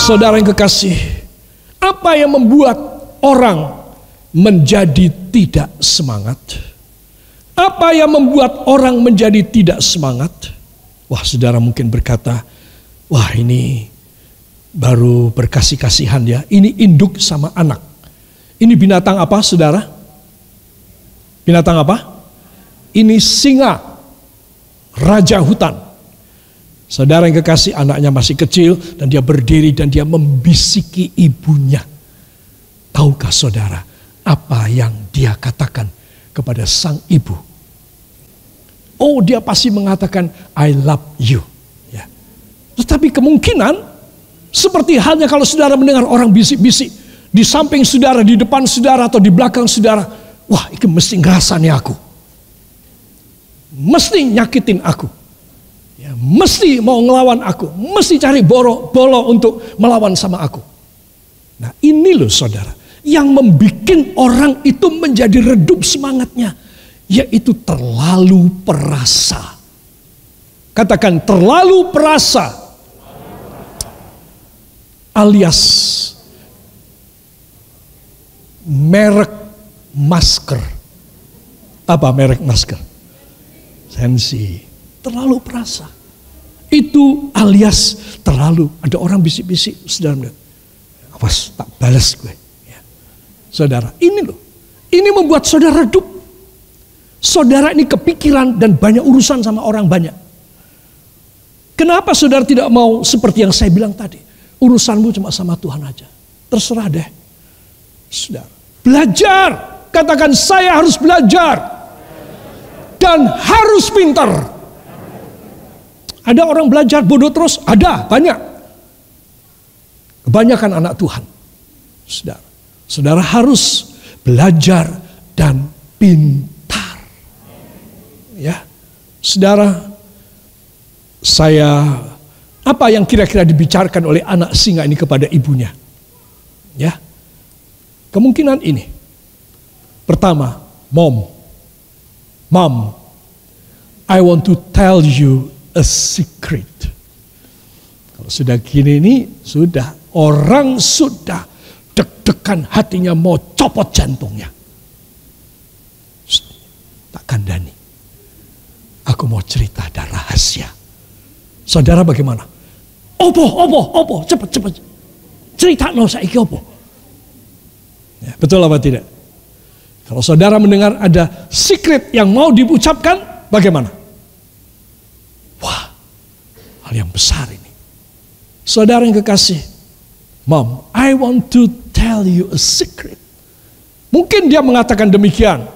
Saudara yang kekasih, apa yang membuat orang menjadi tidak semangat? Apa yang membuat orang menjadi tidak semangat? Wah, saudara mungkin berkata, wah ini baru berkasih-kasihan ya. Ini induk sama anak. Ini binatang apa saudara? Binatang apa? Ini singa, raja hutan. Saudara yang kekasih, anaknya masih kecil dan dia berdiri dan dia membisiki ibunya. Tahukah saudara apa yang dia katakan kepada sang ibu? Oh, dia pasti mengatakan I love you. Ya. Tetapi kemungkinan seperti halnya kalau saudara mendengar orang bisik-bisik di samping saudara, di depan saudara atau di belakang saudara, wah, itu mesti ngerasani aku, mesti nyakitin aku, ya, mesti mau ngelawan aku, mesti cari bolo untuk melawan sama aku. Nah ini loh saudara, yang membuat orang itu menjadi redup semangatnya, yaitu terlalu perasa. Katakan terlalu perasa, alias merek masker. Apa merek masker? Sensi. Terlalu perasa. Itu alias terlalu. Ada orang bisik-bisik, saudara, awas tak balas gue. Ya. Saudara, ini loh. Ini membuat saudara redup. Saudara ini kepikiran dan banyak urusan sama orang banyak. Kenapa saudara tidak mau seperti yang saya bilang tadi? Urusanmu cuma sama Tuhan aja. Terserah deh. Saudara, belajar. Katakan saya harus belajar. Dan harus pintar. Ada orang belajar bodoh terus? Ada, banyak. Kebanyakan anak Tuhan. Saudara, saudara harus belajar dan pintar. Ya, saudara, apa yang kira-kira dibicarakan oleh anak singa ini kepada ibunya? Ya, kemungkinan ini. Pertama, Mom, I want to tell you a secret. Kalau sudah gini ini, sudah orang sudah deg-degan hatinya mau copot jantungnya. Tak kandani. Aku mau cerita ada rahasia. Saudara bagaimana? Opo, cepet. Cerita no saiki opo. Ya, betul apa tidak? Kalau saudara mendengar ada secret yang mau diucapkan, bagaimana? Wah, hal yang besar ini. Saudara yang kekasih, Mom, I want to tell you a secret. Mungkin dia mengatakan demikian.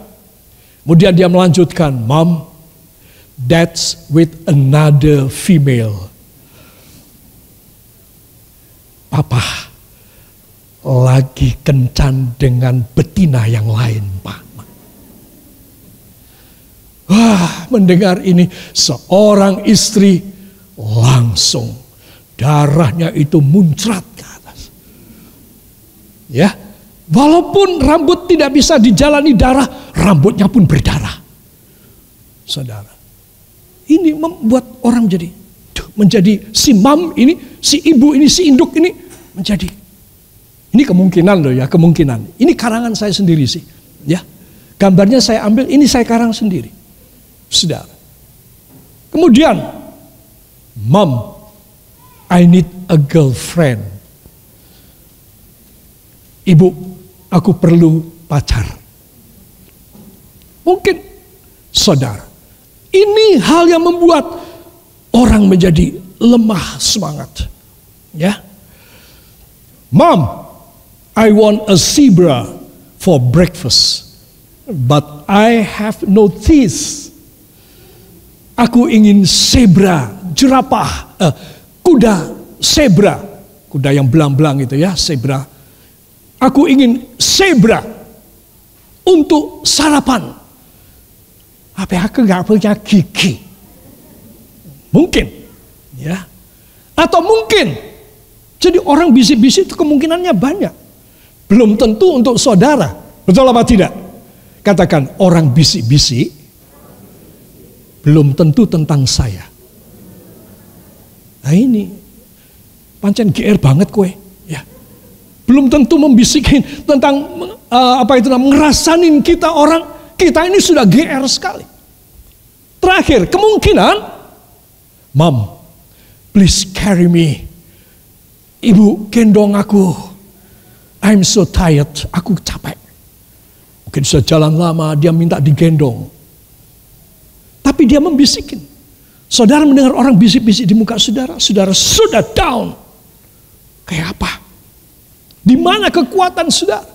Kemudian dia melanjutkan, Mom, that's with another female. Papa lagi kencan dengan betina yang lain, Pak. Wah, mendengar ini seorang istri langsung darahnya itu muncrat ke atas. Ya, walaupun rambut tidak bisa dijalani darah, rambutnya pun berdarah. Saudara, ini membuat orang menjadi si mam ini, si ibu ini, si induk ini menjadi. Ini kemungkinan loh ya, kemungkinan. Ini karangan saya sendiri sih, ya. Gambarnya saya ambil, ini saya karang sendiri. Saudara. Kemudian, Mom, I need a girlfriend. Ibu, aku perlu pacar. Mungkin, saudara, ini hal yang membuat orang menjadi lemah semangat. Ya, Mom, I want a zebra for breakfast, but I have no teeth. Aku ingin zebra, jerapah, kuda zebra, kuda yang belang-belang itu ya, zebra. Aku ingin zebra untuk sarapan. Apa aku nggak punya gigi? Mungkin, ya. Atau mungkin, jadi orang bisik-bisik itu kemungkinannya banyak. Belum tentu untuk saudara. Betul apa tidak? Katakan orang bisik-bisik belum tentu tentang saya. Nah ini pancen GR banget kowe. Belum tentu membisikin tentang ngerasanin kita orang, kita ini sudah GR sekali. Terakhir, kemungkinan, Mom, please carry me. Ibu, gendong aku. I'm so tired, aku capek. Mungkin sudah jalan lama, dia minta digendong. Tapi dia membisikin. Saudara mendengar orang bisik-bisik di muka saudara, saudara sudah down. Kayak apa? Di mana kekuatan saudara?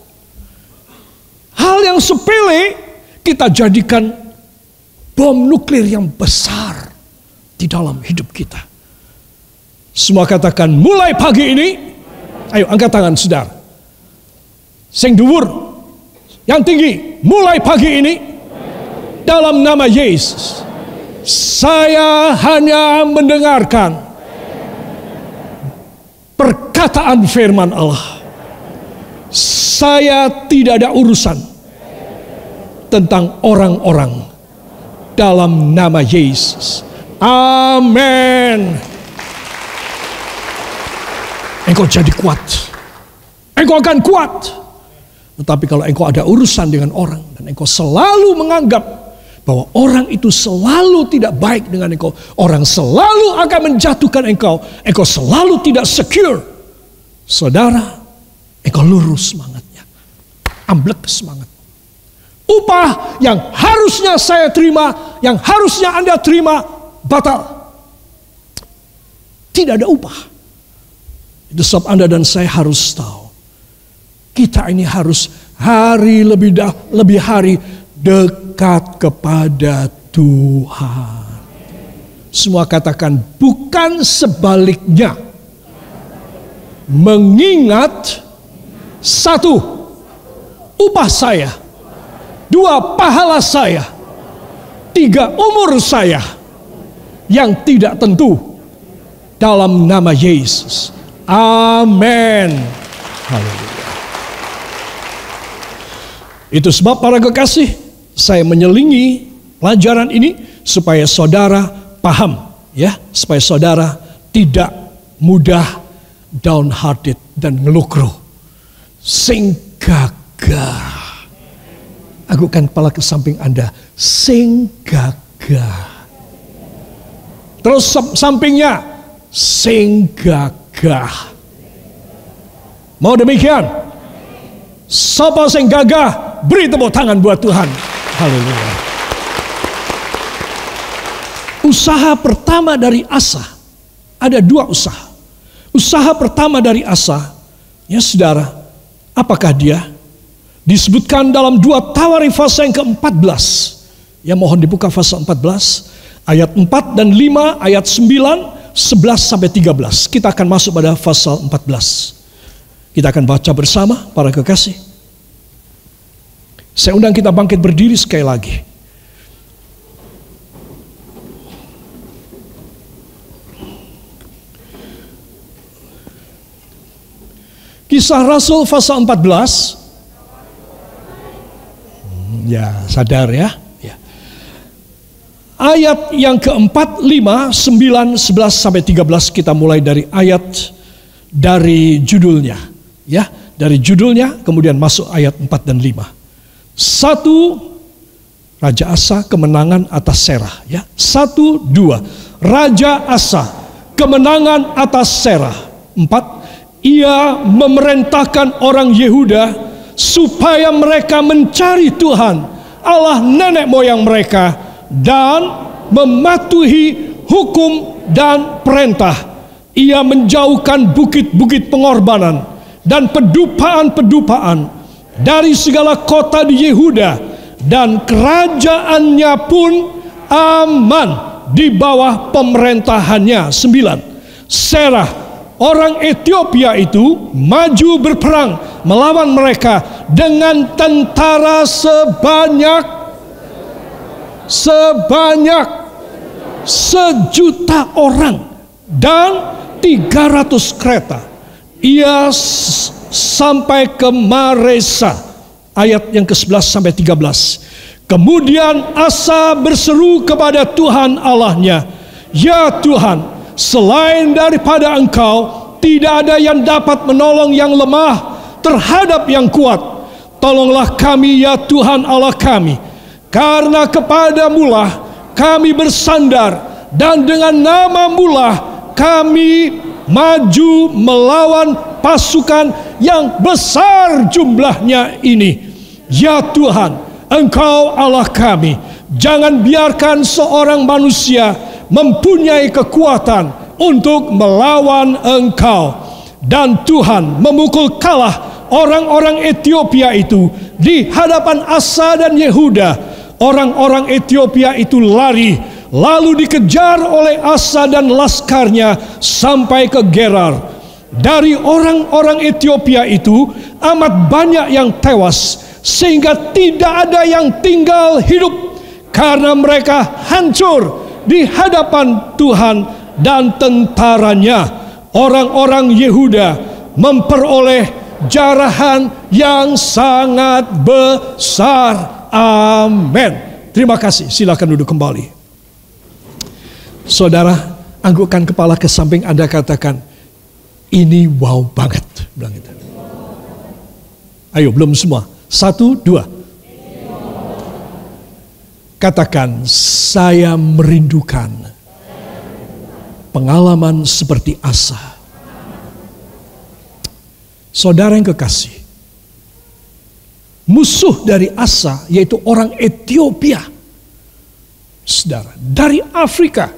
Hal yang sepele kita jadikan bom nuklir yang besar di dalam hidup kita. Semua katakan mulai pagi ini. Ayo angkat tangan saudara. Sing dhuwur, yang tinggi, mulai pagi ini dalam nama Yesus. Saya hanya mendengarkan perkataan firman Allah. Saya tidak ada urusan tentang orang-orang dalam nama Yesus. Amin. Engkau jadi kuat. Engkau akan kuat. Tetapi kalau engkau ada urusan dengan orang dan engkau selalu menganggap bahwa orang itu selalu tidak baik dengan engkau, orang selalu akan menjatuhkan engkau, engkau selalu tidak secure. Saudara, engkau lurus semangatnya, amblek semangat. Upah yang harusnya saya terima, yang harusnya Anda terima, batal. Tidak ada upah. Itu sebab Anda dan saya harus tahu, kita ini harus hari lebih hari dekat kepada Tuhan. Semua katakan bukan sebaliknya. Mengingat satu, upah saya. Dua, pahala saya. Tiga, umur saya yang tidak tentu dalam nama Yesus. Amin. Haleluya. Itu sebab para kekasih, saya menyelingi pelajaran ini supaya saudara paham, ya, supaya saudara tidak mudah downhearted dan ngelukro. Sing gagah. Agukkan kepala ke samping Anda. Sing gagah. Terus sampingnya, sing gagah. Mau demikian? Sapa sing gagah, beri tepuk tangan buat Tuhan. Haleluya. Usaha pertama dari Asa, ada dua usaha. Usaha pertama dari Asa, ya saudara, apakah dia? Disebutkan dalam 2 Tawarik pasal yang ke-14. Ya, mohon dibuka pasal 14, ayat 4 dan 5, ayat 9, 11 sampai 13. Kita akan masuk pada pasal 14. Kita akan baca bersama para kekasih. Saya undang kita bangkit berdiri sekali lagi. Kisah Rasul pasal 14. Ya, sadar ya. Ayat yang ke-4, 5, 9, 11 sampai 13. Kita mulai dari ayat dari judulnya. Ya, dari judulnya kemudian masuk ayat 4 dan 5. 1, Raja Asa kemenangan atas Serah. Ya, 1, 2, Raja Asa kemenangan atas Serah. 4, ia memerintahkan orang Yehuda supaya mereka mencari Tuhan Allah nenek moyang mereka dan mematuhi hukum dan perintah. Ia menjauhkan bukit-bukit pengorbanan dan pedupaan-pedupaan dari segala kota di Yehuda, dan kerajaannya pun aman di bawah pemerintahannya. 9, Serah orang Ethiopia itu maju berperang melawan mereka dengan tentara sebanyak 1.000.000 orang dan 300 kereta. Ia sampai ke Maresa. Ayat yang ke-11 sampai 13. Kemudian Asa berseru kepada Tuhan Allahnya, "Ya Tuhan, selain daripada Engkau tidak ada yang dapat menolong yang lemah terhadap yang kuat. Tolonglah kami ya Tuhan Allah kami, karena kepadamulah kami bersandar, dan dengan namamulah kami maju melawan pasukan yang besar jumlahnya ini. Ya Tuhan, Engkau Allah kami, jangan biarkan seorang manusia mempunyai kekuatan untuk melawan Engkau. Dan Tuhan memukul kalah orang-orang Ethiopia itu di hadapan Asa dan Yehuda. Orang-orang Ethiopia itu lari, lalu dikejar oleh Asa dan laskarnya sampai ke Gerar. Dari orang-orang Ethiopia itu amat banyak yang tewas, sehingga tidak ada yang tinggal hidup, karena mereka hancur di hadapan Tuhan dan tentaranya. Orang-orang Yehuda memperoleh jarahan yang sangat besar. Amin. Terima kasih. Silakan duduk kembali. Saudara, anggukkan kepala ke samping Anda, katakan, ini wow banget. Bilang gitu. Ayo, belum semua. 1, 2. Katakan, saya merindukan pengalaman seperti Asa. Saudara yang kekasih, musuh dari Asa yaitu orang Ethiopia. Saudara, dari Afrika,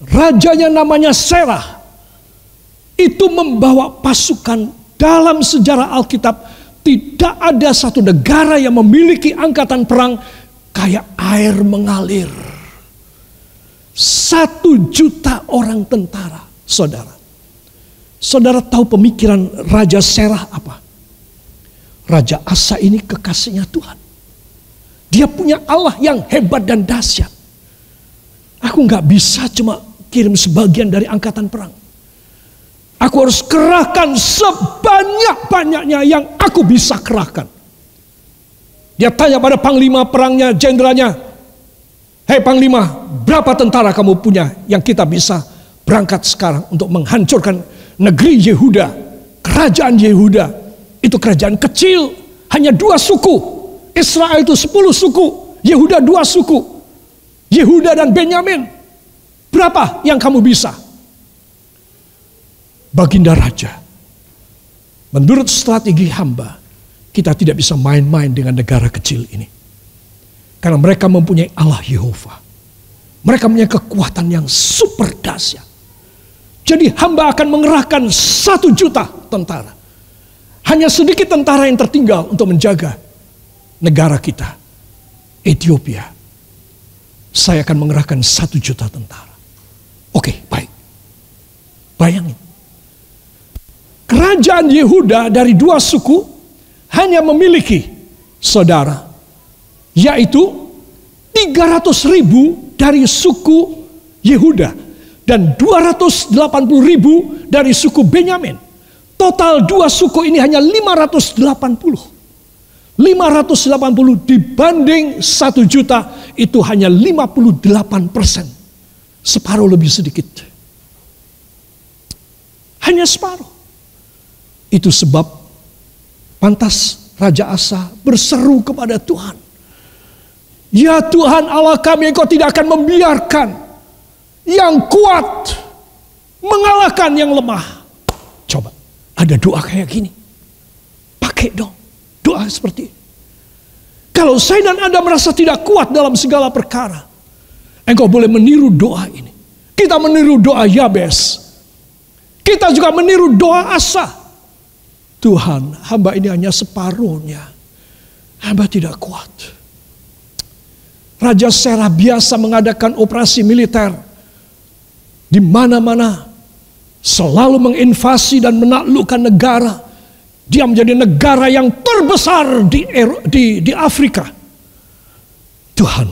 rajanya namanya Serah. Itu membawa pasukan. Dalam sejarah Alkitab tidak ada satu negara yang memiliki angkatan perang kayak air mengalir. 1 juta orang tentara. Saudara tahu pemikiran Raja Serah apa? Raja Asa ini kekasihnya Tuhan. Dia punya Allah yang hebat dan dahsyat. Aku gak bisa cuma kirim sebagian dari angkatan perang. Aku harus kerahkan sebanyak-banyaknya yang aku bisa kerahkan. Dia tanya pada panglima perangnya, jenderalnya, hei panglima, berapa tentara kamu punya yang kita bisa berangkat sekarang untuk menghancurkan negeri Yehuda, kerajaan Yehuda. Itu kerajaan kecil, hanya 2 suku. Israel itu 10 suku, Yehuda 2 suku. Yehuda dan Benyamin. Berapa yang kamu bisa? Baginda Raja, menurut strategi hamba, kita tidak bisa main-main dengan negara kecil ini. Karena mereka mempunyai Allah Yehova. Mereka punya kekuatan yang super dahsyat. Jadi hamba akan mengerahkan 1 juta tentara. Hanya sedikit tentara yang tertinggal untuk menjaga negara kita, Ethiopia. Saya akan mengerahkan 1 juta tentara. Oke, baik. Bayangin. Kerajaan Yehuda dari 2 suku hanya memiliki, saudara, yaitu 300.000 dari suku Yehuda dan 280.000 dari suku Benyamin. Total 2 suku ini hanya 580. 580 dibanding 1 juta itu hanya 58%. Separuh lebih sedikit. Hanya separuh. Itu sebab pantas Raja Asa berseru kepada Tuhan. Ya Tuhan Allah kami, Engkau tidak akan membiarkan yang kuat mengalahkan yang lemah. Coba, ada doa kayak gini. Pakai dong doa seperti ini. Kalau saya dan Anda merasa tidak kuat dalam segala perkara, Engkau boleh meniru doa ini. Kita meniru doa Yabes. Kita juga meniru doa Asa. Tuhan, hamba ini hanya separuhnya. Hamba tidak kuat. Raja Serah biasa mengadakan operasi militer di mana-mana, selalu menginvasi dan menaklukkan negara. Dia menjadi negara yang terbesar di Afrika. Tuhan,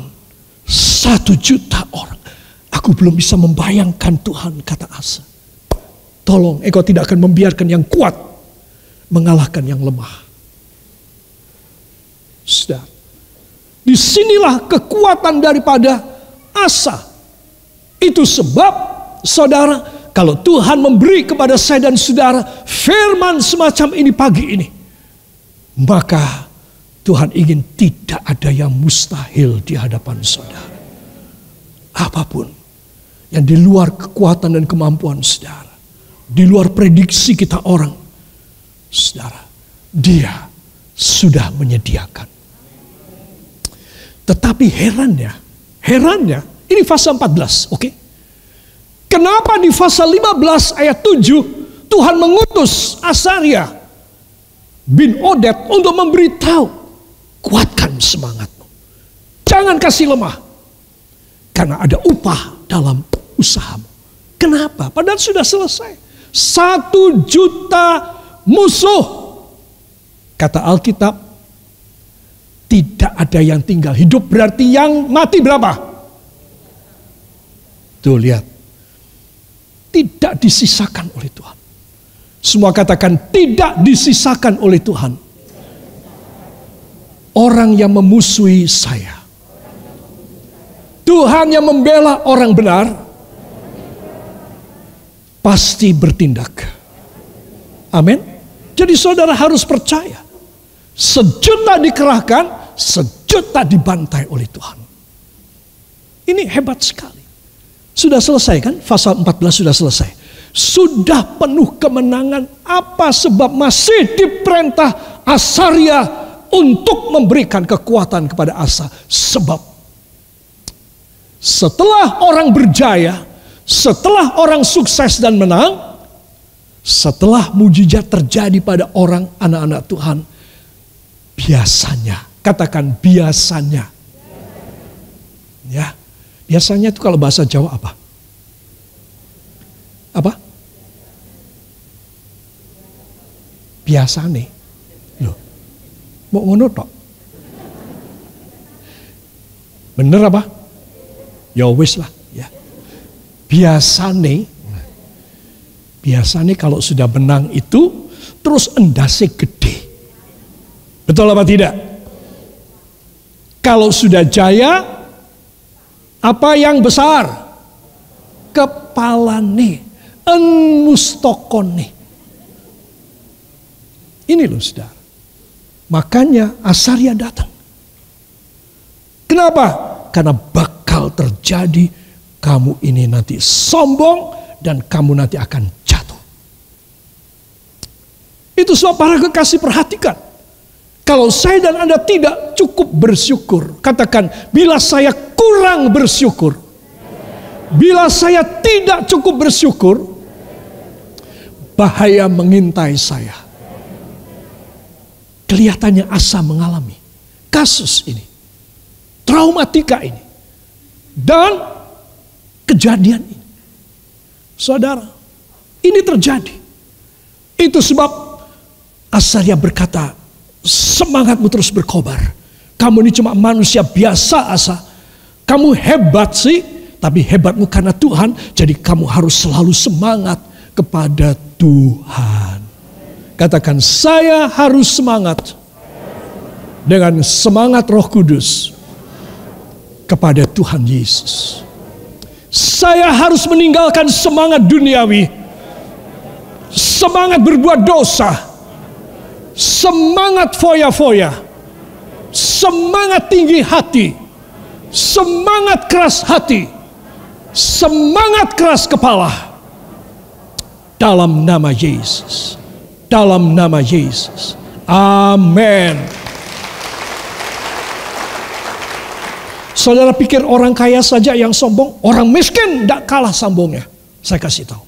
1 juta orang. Aku belum bisa membayangkan Tuhan, kata Asa. Tolong, Engkau tidak akan membiarkan yang kuat mengalahkan yang lemah. Sudah. Disinilah kekuatan daripada Asa. Itu sebab, saudara, kalau Tuhan memberi kepada saya dan saudara firman semacam ini pagi ini, Maka Tuhan ingin tidak ada yang mustahil di hadapan saudara. Apapun yang di luar kekuatan dan kemampuan saudara, di luar prediksi kita orang, saudara, Dia sudah menyediakan. Tetapi herannya, ini pasal 14, oke? Kenapa di pasal 15 ayat 7 Tuhan mengutus Asaria bin Oded untuk memberitahu, kuatkan semangatmu, jangan kasih lemah, karena ada upah dalam usahamu. Kenapa? Padahal sudah selesai. 1 juta musuh. Kata Alkitab, tidak ada yang tinggal. Hidup berarti yang mati berapa? Tuh lihat. Tidak disisakan oleh Tuhan. Semua katakan tidak disisakan oleh Tuhan. Orang yang memusuhi saya. Tuhan yang membela orang benar pasti bertindak. Amin. Jadi saudara harus percaya. 1 juta dikerahkan, 1 juta dibantai oleh Tuhan. Ini hebat sekali. Sudah selesai kan? Pasal 14 sudah selesai. Sudah penuh kemenangan. Apa sebab masih diperintah Asaria untuk memberikan kekuatan kepada Asa? Sebab setelah orang berjaya, setelah orang sukses dan menang, setelah mujizat terjadi pada orang anak-anak Tuhan, biasanya, katakan biasanya. Ya, biasanya itu kalau bahasa Jawa apa? Apa? Biasane. Loh, mau ngono tok? Bener apa? Ya wis lah, ya. Biasane kalau sudah menang itu terus endase gede. Betul apa tidak? Kalau sudah jaya, apa yang besar? Kepalane, mustokone. Ini loh saudara. Makanya Asaria datang. Kenapa? Karena bakal terjadi kamu ini nanti sombong dan kamu nanti akan jatuh. Itu sebab para kekasih perhatikan. Kalau saya dan Anda tidak cukup bersyukur, katakan bila saya kurang bersyukur, bila saya tidak cukup bersyukur, bahaya mengintai saya. Kelihatannya Asa mengalami kasus ini, traumatika ini, dan kejadian ini. Saudara, ini terjadi. Itu sebab Asaria berkata, semangatmu terus berkobar. Kamu ini cuma manusia biasa, Asa. Kamu hebat sih, tapi hebatmu karena Tuhan. Jadi kamu harus selalu semangat kepada Tuhan. Katakan, saya harus semangat dengan semangat Roh Kudus kepada Tuhan Yesus. Saya harus meninggalkan semangat duniawi, semangat berbuat dosa, semangat foya-foya, semangat tinggi hati, semangat keras hati, semangat keras kepala. Dalam nama Yesus. Dalam nama Yesus. Amin. Saudara pikir orang kaya saja yang sombong? Orang miskin tidak kalah sombongnya. Saya kasih tahu.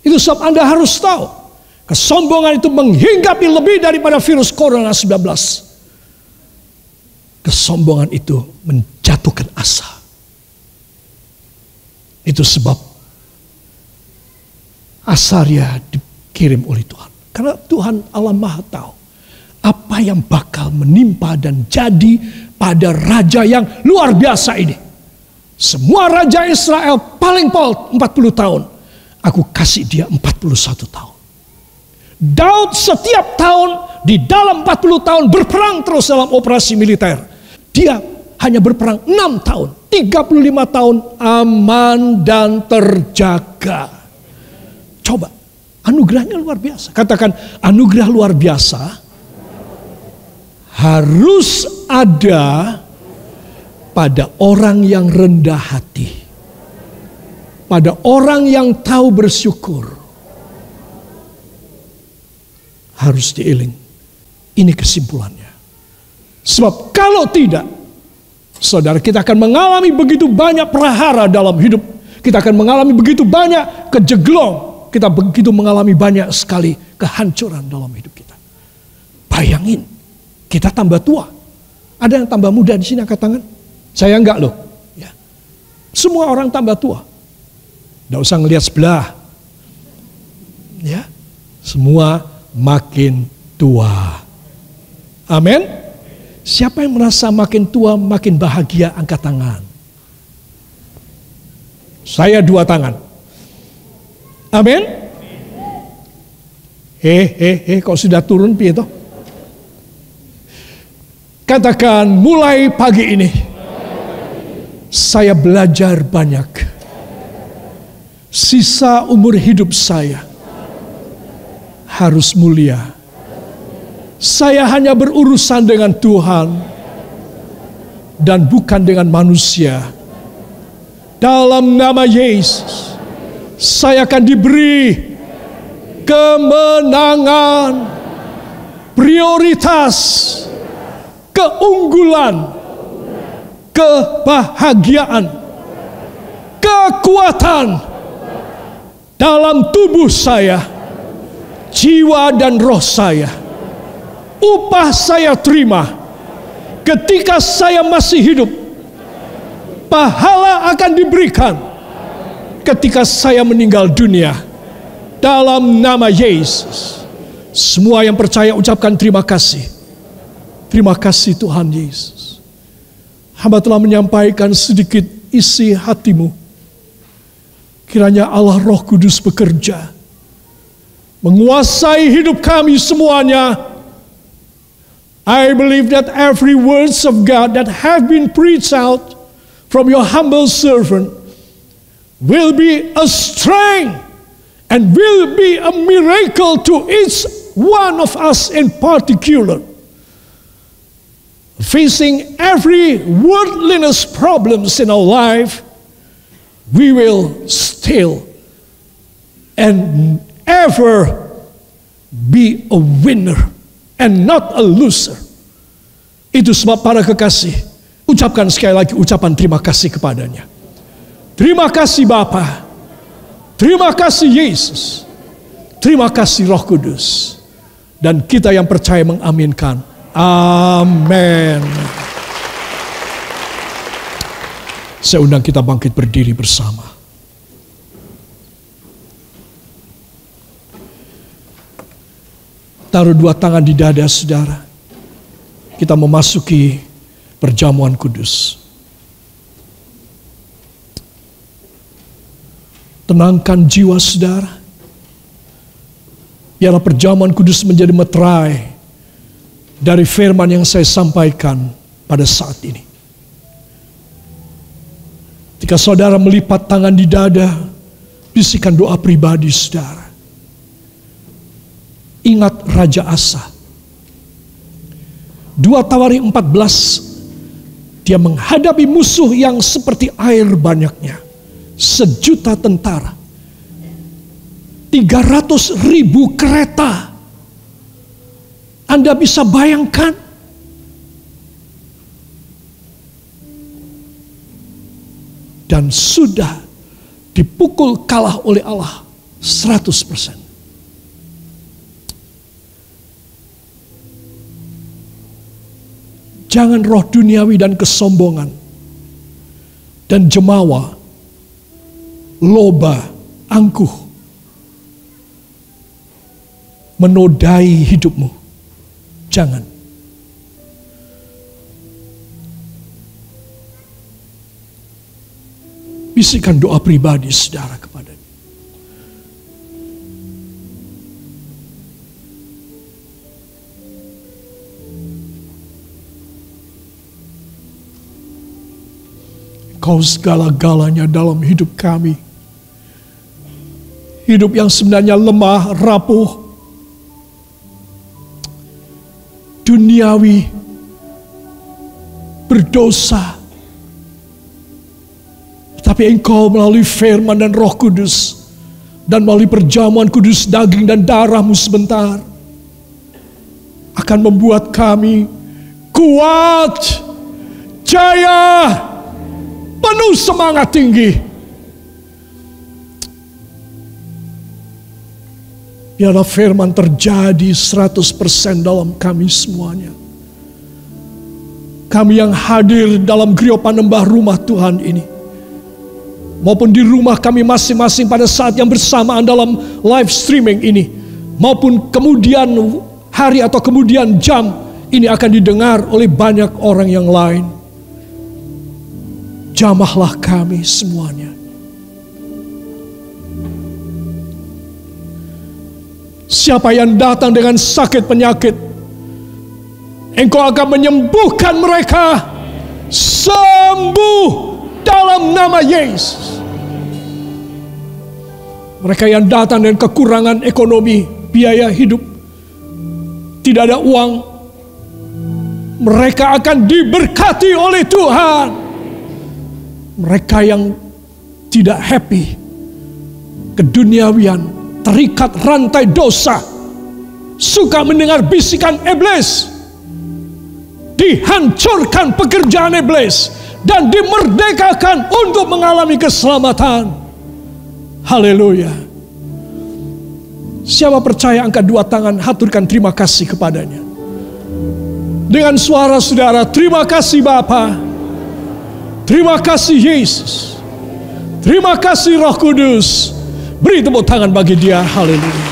Itu sebab Anda harus tahu. Kesombongan itu menghinggapi lebih daripada virus corona 19. Kesombongan itu menjatuhkan asa. Itu sebab Asaria dikirim oleh Tuhan. Karena Tuhan Allah Maha tahu apa yang bakal menimpa dan jadi pada raja yang luar biasa ini. Semua raja Israel paling pol 40 tahun. Aku kasih dia 41 tahun. Daud setiap tahun di dalam 40 tahun berperang terus dalam operasi militer. Dia hanya berperang 6 tahun. 35 tahun aman dan terjaga. Coba, anugerahnya luar biasa. Katakan, anugerah luar biasa harus ada pada orang yang rendah hati, pada orang yang tahu bersyukur. Harus diiling. Ini kesimpulannya. Sebab kalau tidak, saudara, kita akan mengalami begitu banyak prahara dalam hidup. Kita akan mengalami begitu banyak kejeglong. Kita begitu mengalami banyak sekali kehancuran dalam hidup kita. Bayangin, kita tambah tua. Ada yang tambah muda di sini angkat tangan? Saya enggak loh. Ya. Semua orang tambah tua. Tidak usah ngelihat sebelah. Ya, semua makin tua. Amin. Siapa yang merasa makin tua makin bahagia angkat tangan? Saya 2 tangan. Amin. Kok sudah turun piye toh? Katakan, mulai pagi ini saya belajar banyak. Sisa umur hidup saya harus mulia. Saya hanya berurusan dengan Tuhan dan bukan dengan manusia. Dalam nama Yesus, saya akan diberi kemenangan, prioritas, keunggulan, kebahagiaan, kekuatan dalam tubuh saya, jiwa dan roh saya. Upah saya terima ketika saya masih hidup. Pahala akan diberikan ketika saya meninggal dunia. Dalam nama Yesus. Semua yang percaya ucapkan terima kasih. Terima kasih Tuhan Yesus. Hamba telah menyampaikan sedikit isi hatimu. Kiranya Allah Roh Kudus bekerja, menguasai hidup kami semuanya. I believe that every words of God that have been preached out from your humble servant will be a strength and will be a miracle to each one of us in particular. Facing every worldliness problems in our life, we will still and ever be a winner and not a loser. Itu sebab para kekasih, ucapkan sekali lagi ucapan terima kasih kepadanya. Terima kasih Bapa, terima kasih Yesus, terima kasih Roh Kudus. Dan kita yang percaya mengaminkan. Amin. Saya undang kita bangkit berdiri bersama. Taruh 2 tangan di dada saudara. Kita memasuki perjamuan kudus. Tenangkan jiwa saudara. Biarlah perjamuan kudus menjadi meterai dari firman yang saya sampaikan pada saat ini. Ketika saudara melipat tangan di dada, bisikan doa pribadi saudara. Ingat Raja Asa. 2 Tawarik 14, dia menghadapi musuh yang seperti air banyaknya. 1.000.000 tentara. 300.000 kereta. Anda bisa bayangkan? Dan sudah dipukul kalah oleh Allah 100%. Jangan roh duniawi dan kesombongan dan jemawa, loba, angkuh menodai hidupmu. Jangan. Bisikan doa pribadi saudara kepadanya. Kau segala-galanya dalam hidup kami. Hidup yang sebenarnya lemah, rapuh, duniawi, berdosa. Tapi Engkau melalui firman dan Roh Kudus, dan melalui perjamuan kudus daging dan darah-Mu sebentar, akan membuat kami kuat, jaya, penuh semangat tinggi. Biarlah firman terjadi 100% dalam kami semuanya. Kami yang hadir dalam gereja Panembahan Rumah Tuhan ini, maupun di rumah kami masing-masing pada saat yang bersamaan dalam live streaming ini, maupun kemudian hari atau kemudian jam ini akan didengar oleh banyak orang yang lain. Jamahlah kami semuanya. Siapa yang datang dengan sakit penyakit, Engkau akan menyembuhkan mereka. Sembuh dalam nama Yesus. Mereka yang datang dengan kekurangan ekonomi, biaya hidup, tidak ada uang, mereka akan diberkati oleh Tuhan. Mereka yang tidak happy, keduniawian, terikat rantai dosa, suka mendengar bisikan iblis, dihancurkan pekerjaan iblis dan dimerdekakan untuk mengalami keselamatan. Haleluya. Siapa percaya, angkat dua tangan, haturkan terima kasih kepadanya. Dengan suara saudara, terima kasih Bapa, terima kasih Yesus, terima kasih Roh Kudus. Beri tepuk tangan bagi Dia. Haleluya.